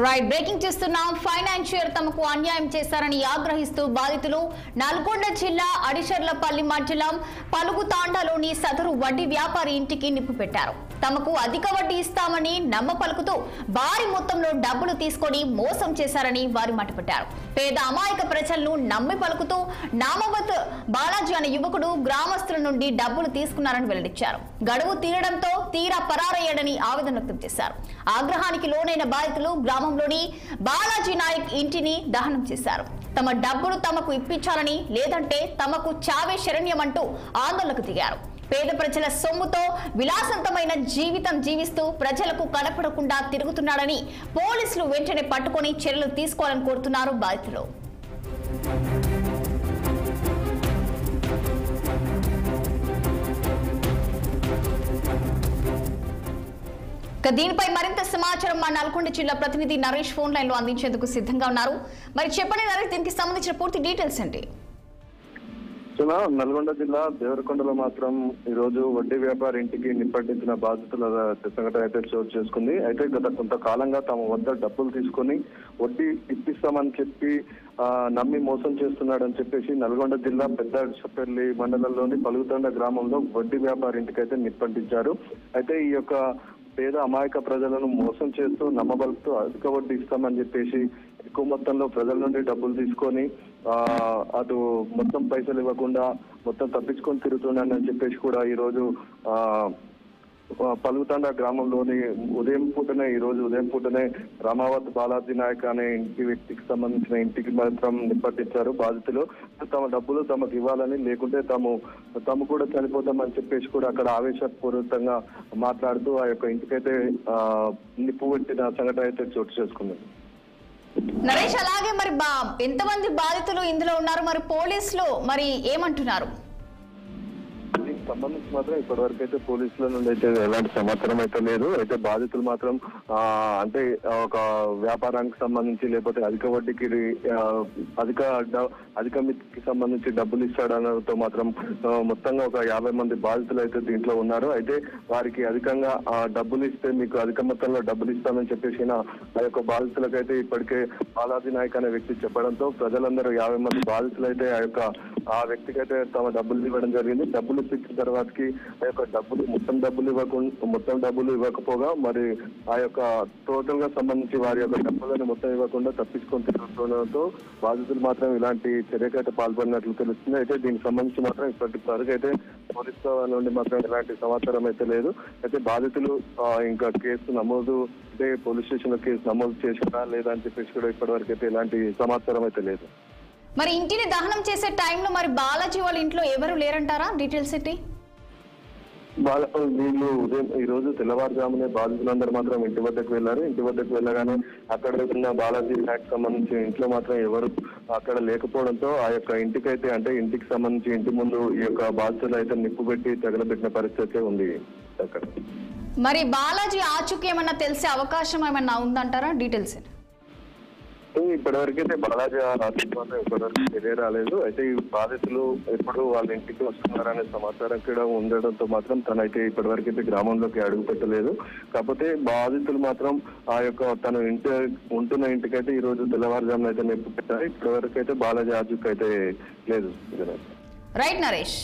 Right breaking చేస్తున్నాం. Financier తమకు అన్యాయం చేశారని ఆగ్రహిస్తూ బాధితులు నల్గొండ జిల్లా అడిషర్లపల్లి మండలం పలుగు తాండాలోని సదరు వడ్డీ వ్యాపారి ఇంటికి నిప్పు పెట్టారు. తమకు అధిక వడ్డీ ఇస్తామని నమ్మ పలుకుతూ భారీ మొత్తంలో డబ్బులు తీసుకొని మోసం చేశారని వారు మండిపడ్డారు. పేద అమాయక ప్రజలను నమ్మి పలుకుతూ నామవత్ బాలాజీ అనే యువకుడు గ్రామస్తుల నుండి డబ్బులు తీసుకున్నారని వెల్లడించారు. గడువు తీరడంతో తీరా పరారయ్యాడని ఆవేదన వ్యక్తం చేశారు. ఆగ్రహానికి లోనైన బాధితులు గ్రామంలోని బాలాజీ నాయక్ ఇంటిని దహనం చేశారు. తమ డబ్బులు తమకు ఇప్పించాలని, లేదంటే తమకు చావే శరణ్యమంటూ ఆందోళనకు దిగారు. పేద ప్రజల సొమ్ముతో విలాసవంతమైన జీవితం జీవిస్తూ ప్రజలకు కనపడకుండా తిరుగుతున్నాడని పోలీసులు వెంటనే పట్టుకొని చర్యలు తీసుకోవాలని కోరుతున్నారు బాధితులు. దీనిపై మరింత సమాచారం మా నల్గొండ జిల్లా ప్రతినిధి నరేష్ ఫోన్ లైన్ లో అందించేందుకు సిద్ధంగా ఉన్నారు. మరి చెప్పండి నరేష్, దీనికి సంబంధించిన పూర్తి డీటెయిల్స్ ఏంటి? నల్గొండ జిల్లా దేవరకొండలో మాత్రం ఈ రోజు వడ్డీ వ్యాపారి ఇంటికి నిప్పట్టించిన బాధితుల సంఘటన అయితే చోటు చేసుకుంది. అయితే గత కొంతకాలంగా తమ వద్ద డబ్బులు తీసుకొని వడ్డీ ఇప్పిస్తామని చెప్పి నమ్మి మోసం చేస్తున్నాడని చెప్పేసి నల్గొండ జిల్లా పెద్దపల్లి మండలంలోని పలుగుతండ గ్రామంలో వడ్డీ వ్యాపారి ఇంటికి అయితే నిప్పట్టించారు. అయితే ఈ యొక్క పేద అమాయక ప్రజలను మోసం చేస్తూ నమ్మబలుతూ అధిక వడ్డీ ఇస్తామని చెప్పేసి ఎక్కువ మొత్తంలో ప్రజల నుండి డబ్బులు తీసుకొని అటు మొత్తం పైసలు ఇవ్వకుండా మొత్తం తప్పించుకొని తిరుగుతున్నాడని చెప్పేసి కూడా ఈ రోజు పలుగుతాండ గ్రామంలోని ఉదయం పూటనే రామావత్ బాలాజీ నాయక్ అనే ఇంటి వ్యక్తికి సంబంధించిన ఇంటికి మాత్రం నిప్పట్టించారు బాధితులు. తమ డబ్బులు తమకు ఇవ్వాలని, లేకుంటే తాము కూడా చనిపోతామని చెప్పేసి కూడా అక్కడ ఆవేశపూర్వకంగా మాట్లాడుతూ ఆ యొక్క ఇంటికైతే నిప్పు పెట్టిన సంఘటన అయితే చోటు చేసుకుంది. నరేష్, అలాగే మరి ఎంతమంది బాధితులు ఇందులో ఉన్నారు? మరి పోలీసులు మరి ఏమంటున్నారు? దీనికి సంబంధించి మాత్రం ఇప్పటి వరకు అయితే పోలీసుల నుండి అయితే ఎలాంటి సమాచారం అయితే లేదు. అయితే బాధితులు మాత్రం అంటే ఒక వ్యాపారానికి సంబంధించి, లేకపోతే అధిక వడ్డీకి అధిక మితికి సంబంధించి డబ్బులు ఇస్తాడనతో మాత్రం మొత్తంగా ఒక 50 మంది బాధితులు అయితే దీంట్లో ఉన్నారు. అయితే వారికి అధికంగా డబ్బులు ఇస్తే మీకు అధిక మొత్తంలో డబ్బులు ఇస్తామని చెప్పేసి ఆ యొక్క బాధితులకైతే ఇప్పటికే బాలాజీ నాయక్ అనే వ్యక్తి చెప్పడంతో ప్రజలందరూ 50 మంది బాధితులు అయితే ఆ వ్యక్తికి అయితే తమ డబ్బులు ఇవ్వడం జరిగింది. డబ్బులు ఇచ్చిన తర్వాతకి ఆ యొక్క మొత్తం డబ్బులు ఇవ్వకపోగా మరి ఆ యొక్క టోటల్ గా సంబంధించి వారి యొక్క డబ్బులను మొత్తం ఇవ్వకుండా తప్పించుకొని తిరుగుతుండడంతో బాధితులు మాత్రం ఇలాంటి చర్యకైతే పాల్పడినట్లు తెలుస్తుంది. అయితే దీనికి సంబంధించి మాత్రం ఇప్పటి వరకు అయితే పోలీసుల నుండి మాత్రం ఎలాంటి సమాచారం అయితే లేదు. అయితే బాధితులు ఇంకా కేసు నమోదు అంటే పోలీస్ స్టేషన్ లో కేసు నమోదు చేసినా లేదా అని చెప్పేసి కూడా ఇప్పటి వరకు అయితే ఎలాంటి సమాచారం అయితే లేదు. మరి ఇంటిని దహనం చేసే టైంలో మరి బాలాజీ వాళ్ళ ఇంట్లో ఎవరు లేరంటారా? డీటెయిల్స్ ఏంటి? వీళ్ళు ఉదయం ఈ రోజు తెల్లవారుజామునే బాధితులందరూ మాత్రం ఇంటి వద్దకు వెళ్లారు. ఇంటి వద్దకు వెళ్ళగానే అక్కడ ఉన్న బాలాజీ నాయక్ సంబంధించిన ఇంట్లో మాత్రం ఎవరు అక్కడ లేకపోవడంతో ఆ యొక్క ఇంటికైతే అంటే ఇంటికి సంబంధించి ఇంటి ముందు ఈ యొక్క బాధితులు అయితే నిప్పు పెట్టి తగలబెట్టిన పరిస్థితి ఉంది అక్కడ. మరి బాలాజీ ఆచూకీ ఏమన్నా తెలిసే అవకాశం ఏమన్నా ఉందంటారా? డీటెయిల్స్ ఇప్పటివరకైతే బాలాజీ ఇప్పటివరకు తెలియరాలేదు. అయితే ఈ బాధితులు ఎప్పుడు వాళ్ళ ఇంటికి వస్తున్నారనే సమాచారం కూడా ఉండడంతో మాత్రం తనైతే ఇప్పటివరకైతే గ్రామంలోకి అడుగు పెట్టలేదు. కాకపోతే బాధితులు మాత్రం ఆ యొక్క తన ఉంటున్న ఇంటికైతే ఈ రోజు తెల్లవారుజామున అయితే నిప్పు పెట్టారు. ఇప్పటివరకు అయితే బాలాజీ ఆచూకీ అయితే లేదు. రైట్ నరేష్.